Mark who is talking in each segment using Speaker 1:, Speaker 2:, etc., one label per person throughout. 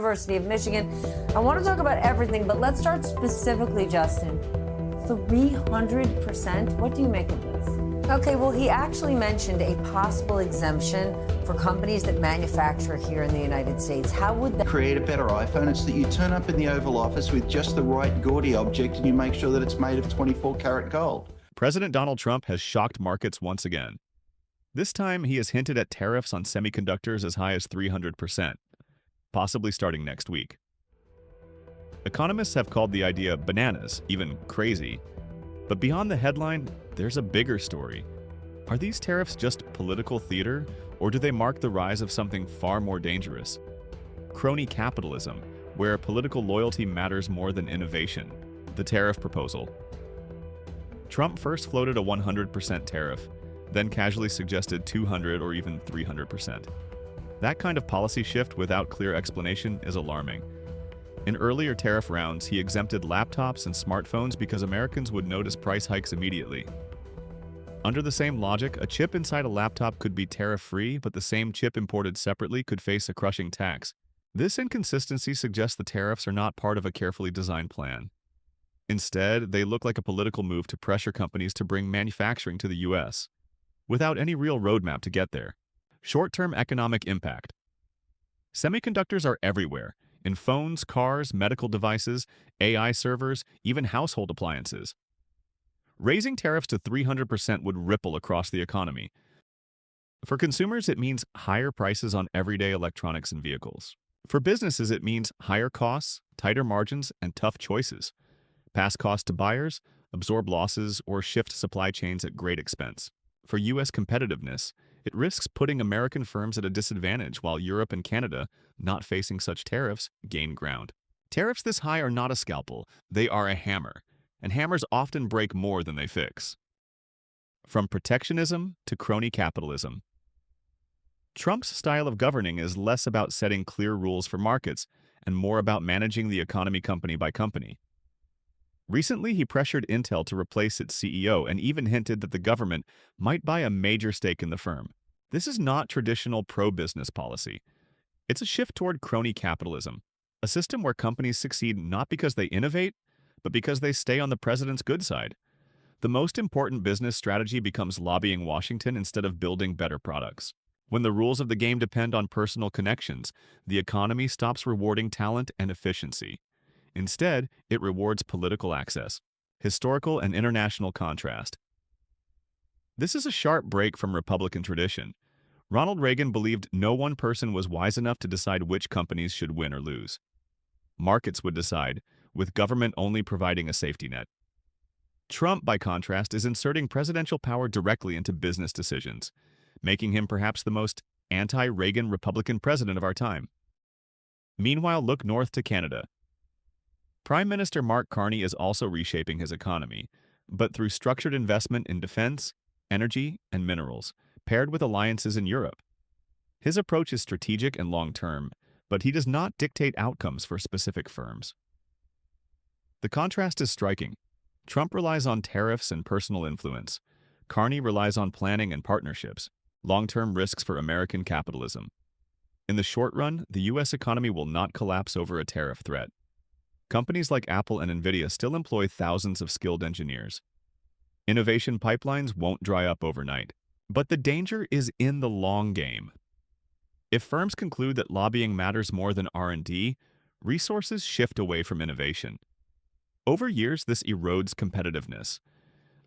Speaker 1: University of Michigan. I want to talk about everything, but let's start specifically, Justin. 300%? What do you make of this? Okay, well, he actually mentioned a possible exemption for companies that manufacture here in the United States. How would that
Speaker 2: create a better iPhone? It's that you turn up in the Oval Office with just the right gaudy object and you make sure that it's made of 24-karat gold.
Speaker 3: President Donald Trump has shocked markets once again. This time, he has hinted at tariffs on semiconductors as high as 300%, possibly starting next week. Economists have called the idea bananas, even crazy. But beyond the headline, there's a bigger story. Are these tariffs just political theater, or do they mark the rise of something far more dangerous? Crony capitalism, where political loyalty matters more than innovation. The tariff proposal. Trump first floated a 100% tariff, then casually suggested 200 or even 300%. That kind of policy shift without clear explanation is alarming. In earlier tariff rounds, he exempted laptops and smartphones because Americans would notice price hikes immediately. Under the same logic, a chip inside a laptop could be tariff-free, but the same chip imported separately could face a crushing tax. This inconsistency suggests the tariffs are not part of a carefully designed plan. Instead, they look like a political move to pressure companies to bring manufacturing to the U.S., without any real roadmap to get there. Short-term economic impact. Semiconductors are everywhere, in phones, cars, medical devices, AI servers, even household appliances. Raising tariffs to 300% would ripple across the economy. For consumers, it means higher prices on everyday electronics and vehicles. For businesses, it means higher costs, tighter margins, and tough choices. Pass costs to buyers, absorb losses, or shift supply chains at great expense. For U.S. competitiveness, it risks putting American firms at a disadvantage while Europe and Canada, not facing such tariffs, gain ground. Tariffs this high are not a scalpel, they are a hammer, and hammers often break more than they fix. From protectionism to crony capitalism. Trump's style of governing is less about setting clear rules for markets and more about managing the economy company by company. Recently, he pressured Intel to replace its CEO and even hinted that the government might buy a major stake in the firm. This is not traditional pro-business policy. It's a shift toward crony capitalism, a system where companies succeed not because they innovate, but because they stay on the president's good side. The most important business strategy becomes lobbying Washington instead of building better products. When the rules of the game depend on personal connections, the economy stops rewarding talent and efficiency. Instead, it rewards political access. Historical and international contrast. This is a sharp break from Republican tradition. Ronald Reagan believed no one person was wise enough to decide which companies should win or lose. Markets would decide, with government only providing a safety net. Trump, by contrast, is inserting presidential power directly into business decisions, making him perhaps the most anti-Reagan Republican president of our time. Meanwhile, look north to Canada. Prime Minister Mark Carney is also reshaping his economy, but through structured investment in defense, energy, and minerals, paired with alliances in Europe. His approach is strategic and long-term, but he does not dictate outcomes for specific firms. The contrast is striking. Trump relies on tariffs and personal influence. Carney relies on planning and partnerships, long-term risks for American capitalism. In the short run, the U.S. economy will not collapse over a tariff threat. Companies like Apple and Nvidia still employ thousands of skilled engineers. Innovation pipelines won't dry up overnight. But the danger is in the long game. If firms conclude that lobbying matters more than R&D, resources shift away from innovation. Over years, this erodes competitiveness.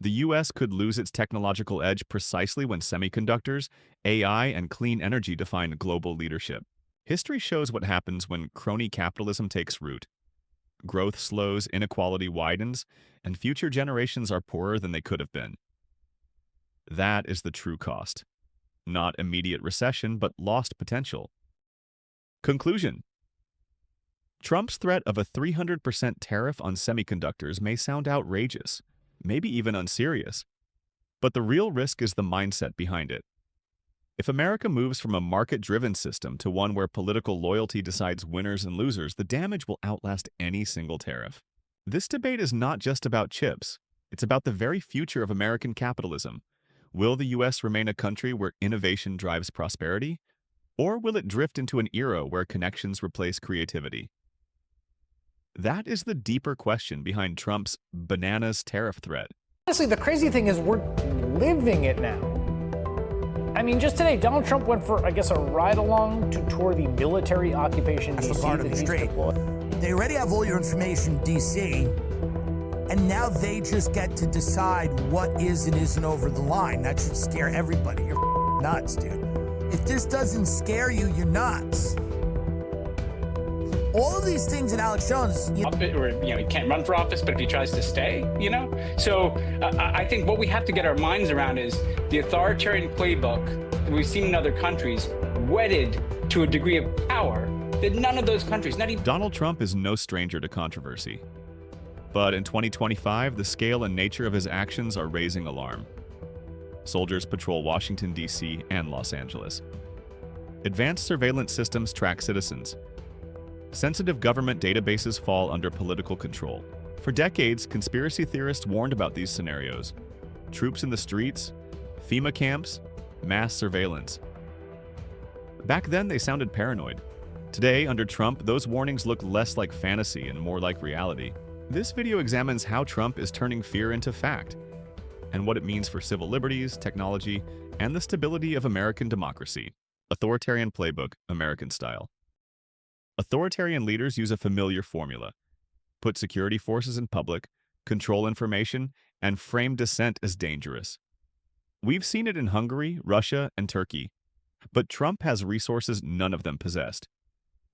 Speaker 3: The U.S. could lose its technological edge precisely when semiconductors, AI, and clean energy define global leadership. History shows what happens when crony capitalism takes root. Growth slows, inequality widens, and future generations are poorer than they could have been. That is the true cost. Not immediate recession, but lost potential. Conclusion. Trump's threat of a 300% tariff on semiconductors may sound outrageous, maybe even unserious. But the real risk is the mindset behind it. If America moves from a market-driven system to one where political loyalty decides winners and losers, the damage will outlast any single tariff. This debate is not just about chips. It's about the very future of American capitalism. Will the U.S. remain a country where innovation drives prosperity? Or will it drift into an era where connections replace creativity? That is the deeper question behind Trump's bananas tariff threat.
Speaker 4: Honestly, the crazy thing is we're living it now. I mean, just today, Donald Trump went for, I guess, a ride-along to tour the military occupation
Speaker 5: That's
Speaker 4: DC
Speaker 5: the part of
Speaker 4: that
Speaker 5: the
Speaker 4: he's
Speaker 5: street.
Speaker 4: deployed.
Speaker 5: They already have all your information, DC, and now they just get to decide what is and isn't over the line. That should scare everybody. You're nuts, dude. If this doesn't scare you, you're nuts. All of these things that Alex Jones,
Speaker 6: He can't run for office, but if he tries to stay, So I think what we have to get our minds around is the authoritarian playbook that we've seen in other countries wedded to a degree of power that none of those countries, not even...
Speaker 3: Donald Trump is no stranger to controversy. But in 2025, the scale and nature of his actions are raising alarm. Soldiers patrol Washington, D.C. and Los Angeles. Advanced surveillance systems track citizens. Sensitive government databases fall under political control. For decades, conspiracy theorists warned about these scenarios. Troops in the streets, FEMA camps, mass surveillance. Back then, they sounded paranoid. Today, under Trump, those warnings look less like fantasy and more like reality. This video examines how Trump is turning fear into fact, and what it means for civil liberties, technology, and the stability of American democracy. Authoritarian playbook, American style. Authoritarian leaders use a familiar formula: put security forces in public, control information, and frame dissent as dangerous. We've seen it in Hungary, Russia, and Turkey. But Trump has resources none of them possessed: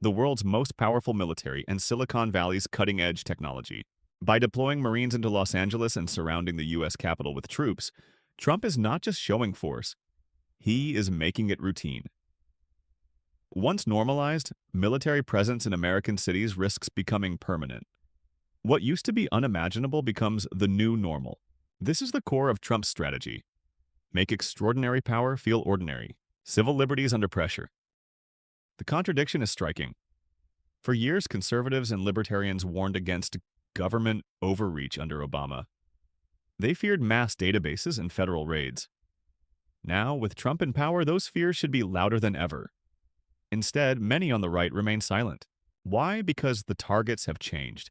Speaker 3: the world's most powerful military and Silicon Valley's cutting-edge technology. By deploying Marines into Los Angeles and surrounding the U.S. Capitol with troops, Trump is not just showing force, he is making it routine. Once normalized, military presence in American cities risks becoming permanent. What used to be unimaginable becomes the new normal. This is the core of Trump's strategy: make extraordinary power feel ordinary, civil liberties under pressure. The contradiction is striking. For years, conservatives and libertarians warned against government overreach under Obama. They feared mass databases and federal raids. Now, with Trump in power, those fears should be louder than ever. Instead, many on the right remain silent. Why? Because the targets have changed.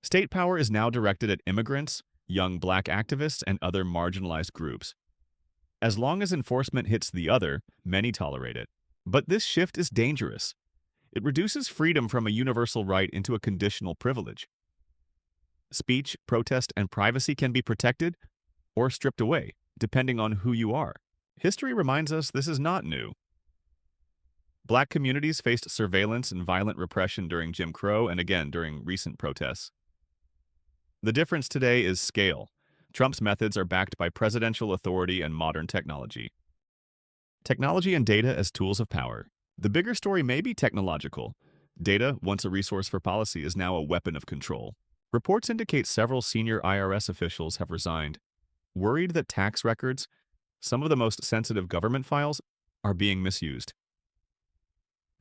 Speaker 3: State power is now directed at immigrants, young black activists, and other marginalized groups. As long as enforcement hits the other, many tolerate it. But this shift is dangerous. It reduces freedom from a universal right into a conditional privilege. Speech, protest, and privacy can be protected or stripped away, depending on who you are. History reminds us this is not new. Black communities faced surveillance and violent repression during Jim Crow and again during recent protests. The difference today is scale. Trump's methods are backed by presidential authority and modern technology. Technology and data as tools of power. The bigger story may be technological. Data, once a resource for policy, is now a weapon of control. Reports indicate several senior IRS officials have resigned, worried that tax records, some of the most sensitive government files, are being misused.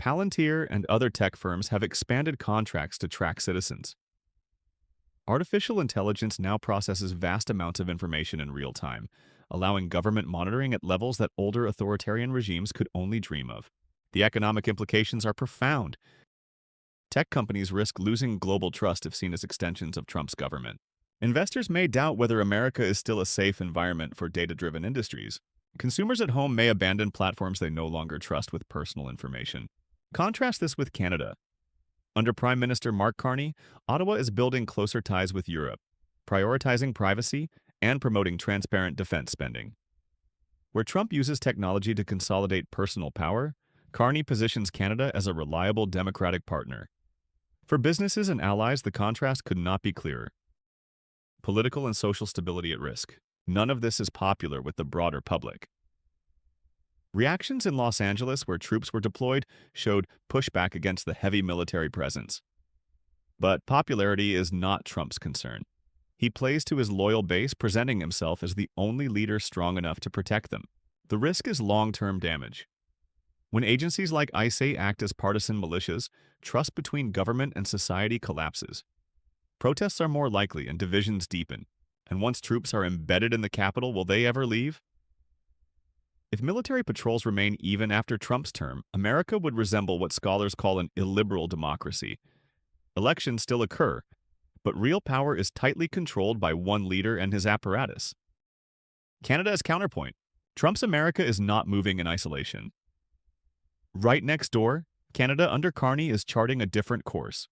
Speaker 3: Palantir and other tech firms have expanded contracts to track citizens. Artificial intelligence now processes vast amounts of information in real time, allowing government monitoring at levels that older authoritarian regimes could only dream of. The economic implications are profound. Tech companies risk losing global trust if seen as extensions of Trump's government. Investors may doubt whether America is still a safe environment for data-driven industries. Consumers at home may abandon platforms they no longer trust with personal information. Contrast this with Canada. Under Prime Minister Mark Carney, Ottawa is building closer ties with Europe, prioritizing privacy and promoting transparent defense spending. Where Trump uses technology to consolidate personal power, Carney positions Canada as a reliable democratic partner. For businesses and allies, the contrast could not be clearer. Political and social stability at risk. None of this is popular with the broader public. Reactions in Los Angeles, where troops were deployed, showed pushback against the heavy military presence. But popularity is not Trump's concern. He plays to his loyal base, presenting himself as the only leader strong enough to protect them. The risk is long-term damage. When agencies like ICE act as partisan militias, trust between government and society collapses. Protests are more likely and divisions deepen. And once troops are embedded in the Capitol, will they ever leave? If military patrols remain even after Trump's term, America would resemble what scholars call an illiberal democracy. Elections still occur, but real power is tightly controlled by one leader and his apparatus. Canada as counterpoint. Trump's America is not moving in isolation. Right next door, Canada under Carney is charting a different course.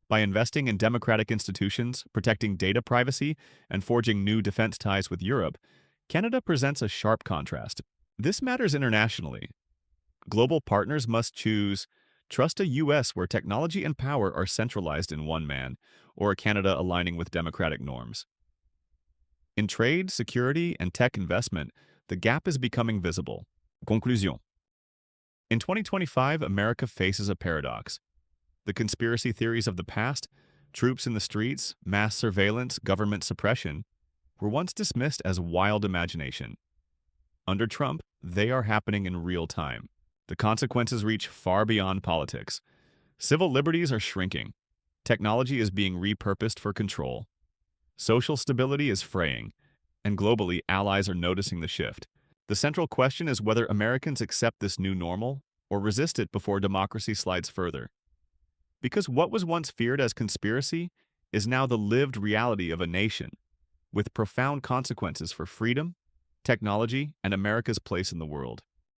Speaker 3: By investing in democratic institutions, protecting data privacy, and forging new defense ties with Europe, Canada presents a sharp contrast. This matters internationally. Global partners must choose trust a U.S. where technology and power are centralized in one man, or a Canada aligning with democratic norms. In trade, security, and tech investment, the gap is becoming visible. Conclusion. In 2025, America faces a paradox. The conspiracy theories of the past, troops in the streets, mass surveillance, government suppression, were once dismissed as wild imagination. Under Trump, they are happening in real time. The consequences reach far beyond politics. Civil liberties are shrinking. Technology is being repurposed for control. Social stability is fraying, and globally, allies are noticing the shift. The central question is whether Americans accept this new normal or resist it before democracy slides further. Because what was once feared as conspiracy is now the lived reality of a nation, with profound consequences for freedom, technology, and America's place in the world.